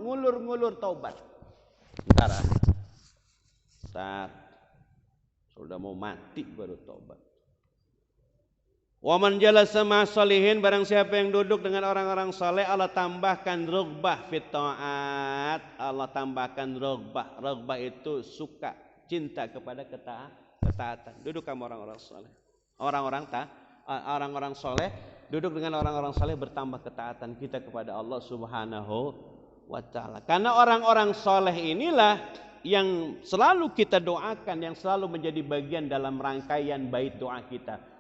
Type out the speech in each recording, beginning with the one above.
ngulur taubat. Bentar, Ustaz, sudah mau mati baru taubat. Wa man jalasa ma'a sholihin, barang siapa yang duduk dengan orang-orang saleh, Allah tambahkan rughbah fit taat. Allah tambahkan rughbah. Rughbah itu suka, cinta kepada ketaatan. Duduk sama orang-orang saleh. Orang-orang saleh duduk dengan orang-orang saleh, bertambah ketaatan kita kepada Allah Subhanahu wa taala. Karena orang-orang saleh inilah yang selalu kita doakan, yang selalu menjadi bagian dalam rangkaian bait doa kita.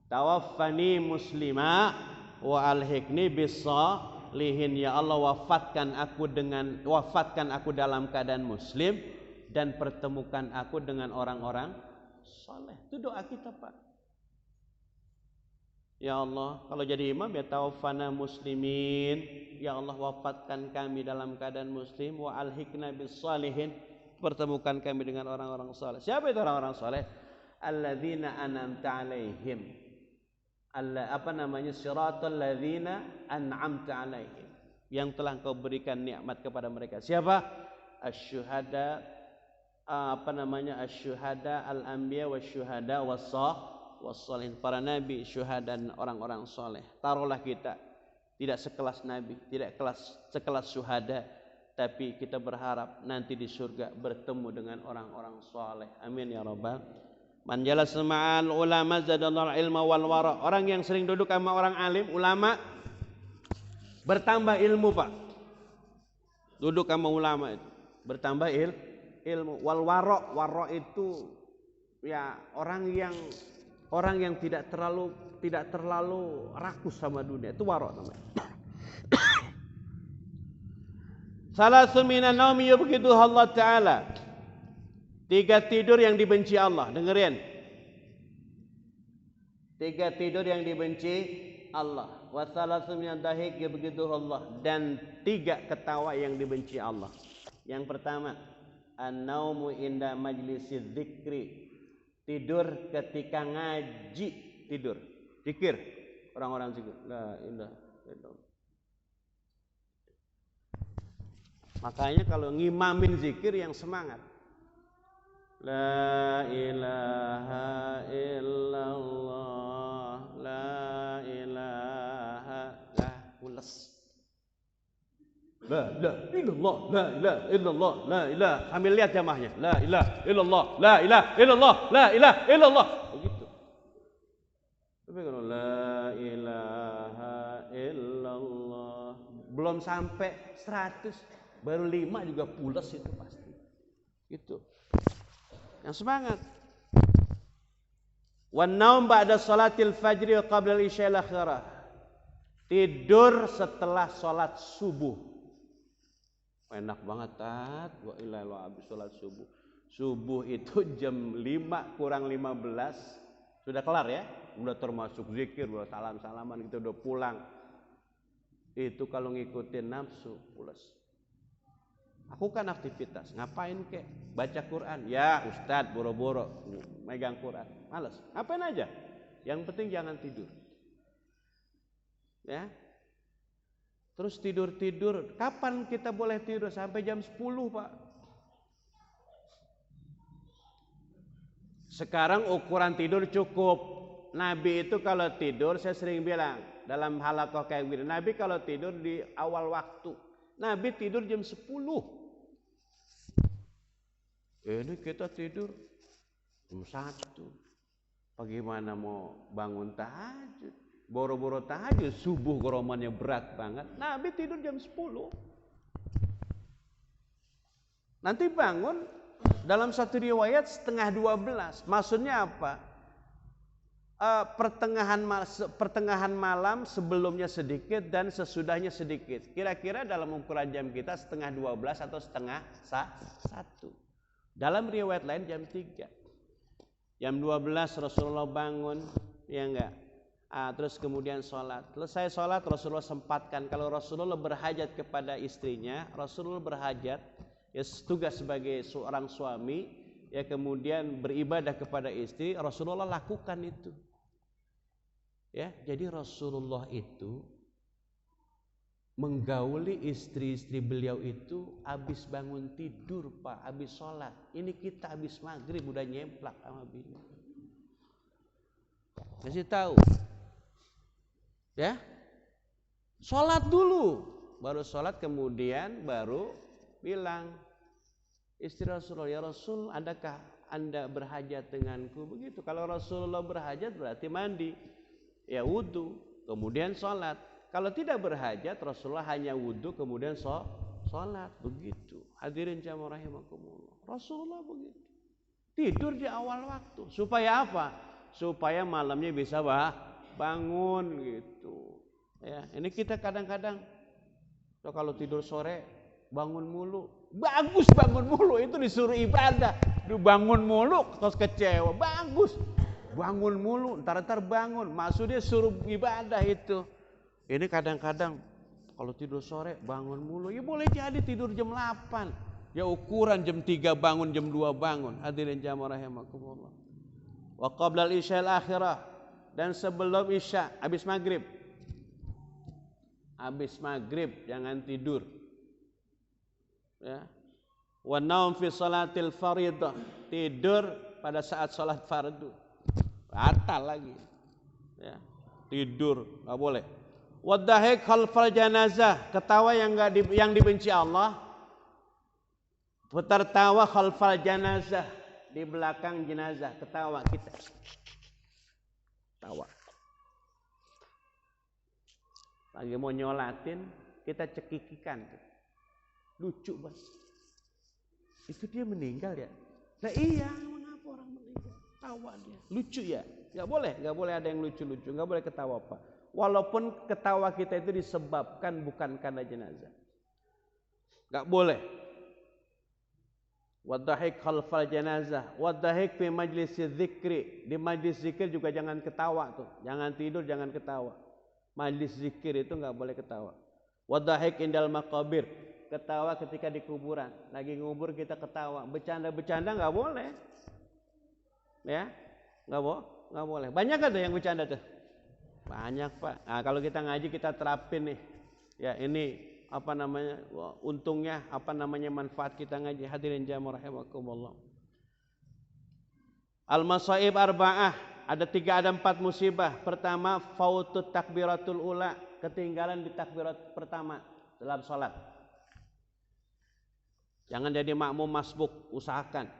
Tawaffani muslima wa alhiqni bis-shalihin. Ya Allah, wafatkan aku dalam keadaan muslim dan pertemukan aku dengan orang-orang saleh. Itu doa kita, Pak. Ya Allah, kalau jadi imam ya tawaffana muslimin. Ya Allah, wafatkan kami dalam keadaan muslim, wa alhiqna bis-shalihin. Pertemukan kami dengan orang-orang saleh. Siapa itu orang-orang saleh? Alladzina an'amta 'alaihim. Siratal ladzina an'amta 'alaihim, yang telah Engkau berikan nikmat kepada mereka. Siapa? Asy-syuhada, asy-syuhada al-anbiya wasyuhada was-shalihin, para nabi, syuhada dan orang-orang saleh. Taruhlah kita tidak sekelas nabi, tidak sekelas syuhada, tapi kita berharap nanti di surga bertemu dengan orang-orang saleh. Amin ya rabbal. Man jalasa ma'al ulama zadallahu ilma wal wara. Orang yang sering duduk sama orang alim, ulama, bertambah ilmu, Pak. Duduk sama ulama itu bertambah ilmu. Wal wara itu ya orang yang tidak terlalu rakus sama dunia. Itu wara namanya. Salasun minan naumi begitu Allah Ta'ala. 3 tidur yang dibenci Allah. Dengerin. 3 tidur yang dibenci Allah. Wa salasun minan dahik begitu Allah. Dan 3 ketawa yang dibenci Allah. Yang pertama, an-naumu inda majlisi dzikri. Tidur ketika ngaji, tidur. Zikir. Orang-orang zikir. La ilaha illallah. Makanya kalau ngimamin zikir yang semangat. La ilaha illallah, la ilaha, pules. La ilaha illallah, la ilaha illallah, la ilaha. Sambil lihat jamaahnya. La ilaha illallah, la ilaha illallah, la ilaha illallah. Begitu. Tapi kalau la ilaha illallah belum sampai 100, baru 5 juga pules itu pasti. Gitu. Yang semangat. Wan naum ba'da salatil fajri wa qabla al-isya'il akhirah. Tidur setelah salat subuh. Enak banget, Tat. Wa ilaha habis salat subuh. Subuh itu jam 5 kurang 15 sudah kelar ya. Udah termasuk zikir, udah salam-salaman, kita udah pulang. Itu kalau ngikutin nafsu pulas. Aku kan aktivitas, ngapain kek? Baca Quran. Ya Ustadz, boro-boro megang Quran. Males, ngapain aja. Yang penting jangan tidur. Ya. Terus tidur. Kapan kita boleh tidur? Sampai jam 10, Pak. Sekarang ukuran tidur cukup. Nabi itu kalau tidur, saya sering bilang dalam halaqah kayak gini, Nabi kalau tidur di awal waktu. Nabi tidur jam 10. Ini kita tidur jam 1. Bagaimana mau bangun tahajud? Boro-boro tahajud, subuh goromannya berat banget. Nabi tidur jam 10. Nanti bangun dalam satu riwayat setengah 12. Maksudnya apa? Pertengahan malam sebelumnya sedikit dan sesudahnya sedikit. Kira-kira dalam ukuran jam kita setengah 12 atau setengah 1. Dalam riwayat lain jam 3. Jam 12 Rasulullah bangun, ya enggak? Terus kemudian sholat. Selesai sholat Rasulullah sempatkan. Kalau Rasulullah berhajat kepada istrinya, Rasulullah berhajat, ya tugas sebagai seorang suami, ya kemudian beribadah kepada istri, Rasulullah lakukan itu. Ya, jadi Rasulullah itu menggauli istri-istri beliau itu habis bangun tidur, Pak, habis sholat. Ini kita habis maghrib udah nyemplak sama bini. Kasih tahu, ya, sholat dulu, baru sholat kemudian baru bilang istri Rasulullah, ya Rasul, adakah Anda berhajat denganku? Begitu. Kalau Rasulullah berhajat berarti mandi, ya wudu, kemudian sholat. Kalau tidak berhajat, Rasulullah hanya wudu kemudian sholat. Begitu. Hadirin jamaah rahimakumullah. Rasulullah begitu. Tidur di awal waktu. Supaya apa? Supaya malamnya bisa bangun gitu. Ya, ini kita kadang-kadang kalau tidur sore bangun mulu. Bagus bangun mulu, itu disuruh ibadah. Bangun mulu terus kecewa. Bagus. Bangun mulu, ntar bangun. Maksudnya suruh ibadah itu. Ini kadang-kadang kalau tidur sore bangun mulu, ya boleh jadi tidur jam 8. Ya ukuran jam 3 bangun, jam 2 bangun. Hadirin jamaah rahimakumullah. Wa qabla al-isya al-akhirah, dan sebelum isya, habis maghrib. Habis maghrib jangan tidur. Ya. Wa naum fi salatil fardhah, tidur pada saat salat fardu. Batal lagi. Ya. Tidur enggak boleh. Wadahik khalfal janazah, ketawa yang dibenci Allah. Tertawa khalfal janazah, di belakang jenazah, ketawa kita. Tawa. Lagi mau nyolatin, kita cekikikan. Lucu banget. Itu dia meninggal ya? Nah iya, mengapa orang meninggal? Tawa dia. Lucu ya? Enggak boleh ada yang lucu-lucu, enggak boleh ketawa, Pak. Walaupun ketawa kita itu disebabkan bukan karena jenazah. Enggak boleh. Wadahik khalfal janazah, wadahik fi majlis dzikri. Di majlis zikir juga jangan ketawa tuh. Jangan tidur, jangan ketawa. Majlis zikir itu enggak boleh ketawa. Wadahik indal maqabir. Ketawa ketika di kuburan. Lagi ngubur kita ketawa. Bercanda-bercanda enggak boleh. Ya? Enggak boleh. Banyak ada yang bercanda tuh. Banyak, Pak. Nah, kalau kita ngaji kita terapin nih. Ya, ini apa namanya? Untungnya manfaat kita ngaji. Hadirin jamaah rahimakumullah. Al-masaib arba'ah, ada 4 musibah. Pertama, fautut takbiratul ula, ketinggalan di takbirat pertama dalam salat. Jangan jadi makmum masbuk, usahakan.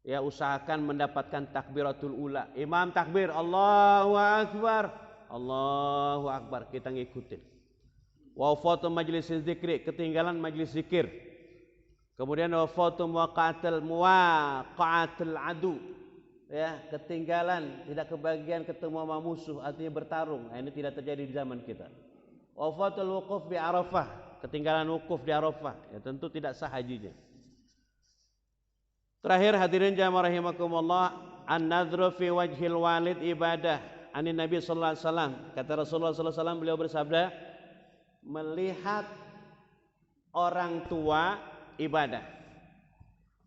Ya, usahakan mendapatkan takbiratul ula. Imam takbir, Allahu Akbar. Allahu Akbar, kita ngikutin. Wafatu majlis zikri, ketinggalan majlis zikir. Kemudian wafatu muwaqa'atul adu. Ya, ketinggalan, tidak kebagian ketemu sama musuh, artinya bertarung. Nah, ini tidak terjadi di zaman kita. Wafatul wukuf bi Arafah, ketinggalan wukuf di Arafah. Ya, tentu tidak sah hajinya. Terakhir hadirin jamaah rahimakumullah, an-nadhru fi wajhil walid ibadah. Ani Nabi sallallahu alaihi wasallam, kata Rasulullah sallallahu alaihi wasallam, beliau bersabda, melihat orang tua ibadah.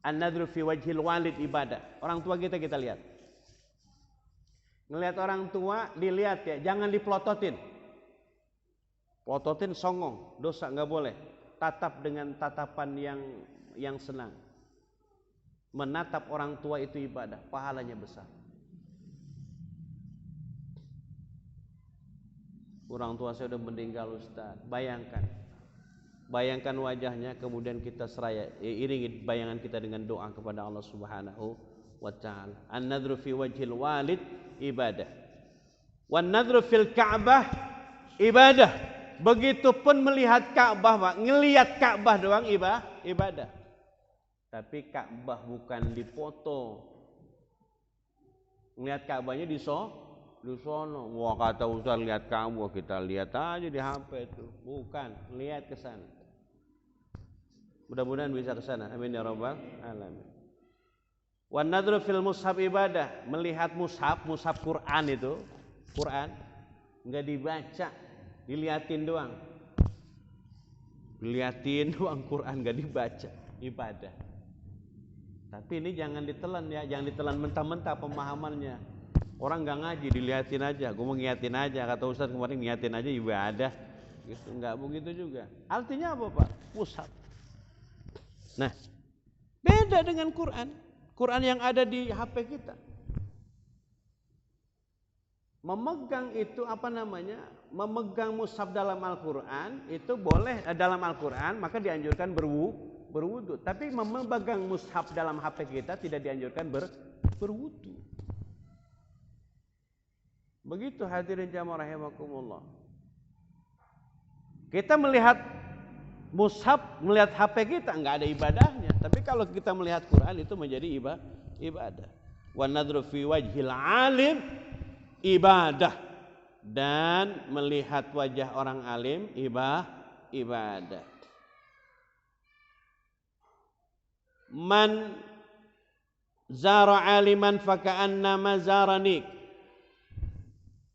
An-nadhru fi wajhil walid ibadah. Orang tua kita lihat. Ngelihat orang tua dilihat ya, jangan diplototin. Plototin songong, dosa enggak boleh. Tatap dengan tatapan yang senang. Menatap orang tua itu ibadah, pahalanya besar. Orang tua saya sudah meninggal, Ustaz. Bayangkan wajahnya, kemudian kita seraya iringi bayangan kita dengan doa kepada Allah Subhanahu wa taala. An-nadhru fi wajhil walid ibadah. Wan nadhru fil Ka'bah ibadah. Begitupun melihat Ka'bah, Pak. Ngelihat Ka'bah doang ibadah. Tapi Ka'bah bukan dipoto. Ngelihat Ka'bahnya di sono. Wah, kata Ustaz lihat Ka'bah, kita lihat aja di HP itu. Bukan, lihat ke sana. Mudah-mudahan bisa ke sana. Amin ya rabbal alamin. Wan nadhru fil mushaf ibadah, melihat mushaf Quran itu, Quran enggak dibaca, diliatin doang. Diliatin doang Quran enggak dibaca, ibadah. Tapi ini jangan ditelan ya, jangan ditelan mentah-mentah pemahamannya. Orang nggak ngaji, dilihatin aja. Gue mau ngiatin aja, kata Ustaz kemarin ngiatin aja ibadah. gitu. Enggak begitu juga. Artinya apa, Pak? Mushaf. Nah, beda dengan Quran. Quran yang ada di HP kita. Memegang itu apa namanya? Memegang mushaf dalam Al-Quran itu boleh dalam Al-Quran, maka dianjurkan berwudu. Tapi memegang mushaf dalam HP kita tidak dianjurkan berwudu. Begitu hadirin jamaah rahimakumullah. Kita melihat mushaf, melihat HP kita enggak ada ibadahnya. Tapi kalau kita melihat Quran itu menjadi ibadah. Wa nadru fi wajhil alim ibadah, dan melihat wajah orang alim ibadah. Man zara aliman faka'annama zarani.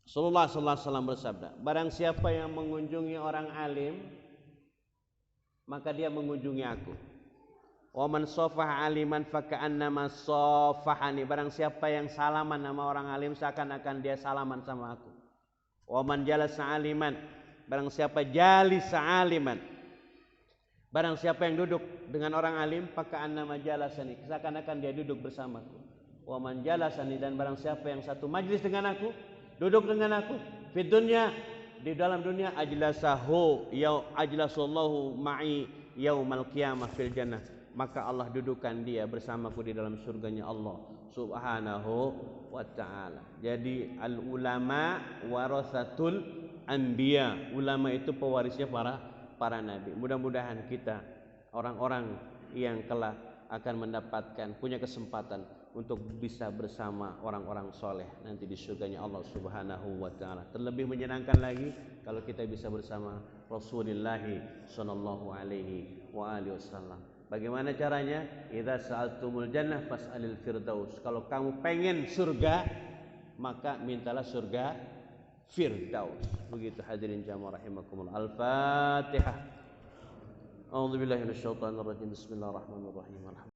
Rasulullah sallallahu alaihi wasallam bersabda, barang siapa yang mengunjungi orang alim, maka dia mengunjungi aku. Wa man safaha aliman faka'annama safahani. Barang siapa yang salaman sama orang alim, seakan-akan dia salaman sama aku. Wa man jalasa aliman. Barang siapa jalisa aliman. Barang siapa yang duduk dengan orang alim, faka'annama jalasani. Seakan-akan dia duduk bersamaku. Wa man jalasani, dan barang siapa yang satu majlis dengan aku, duduk dengan aku, fid dunya, di dalam dunia, ajlasahu ajlasallahu ma'i yaumal qiyamah fil jannah, maka Allah dudukkan dia bersamaku di dalam surganya Allah subhanahu wa ta'ala. Jadi al ulama warasatul anbiya, ulama itu pewarisnya para nabi. Mudah-mudahan kita orang-orang yang kelak akan mendapatkan, punya kesempatan untuk bisa bersama orang-orang soleh nanti di surganya Allah subhanahu wa ta'ala. Terlebih menyenangkan lagi kalau kita bisa bersama Rasulullah sallallahu alaihi wa alihi wasallam. Bagaimana caranya? Idza sa'altumul jannah fas'alil firdaus. Kalau kamu pengen surga, maka mintalah surga firdaus. Begitu hadirin jamaah rahimakumullah. Al-Fatihah. A'udzubillahi minasyaitonir rajim. Bismillahirrahmanirrahim.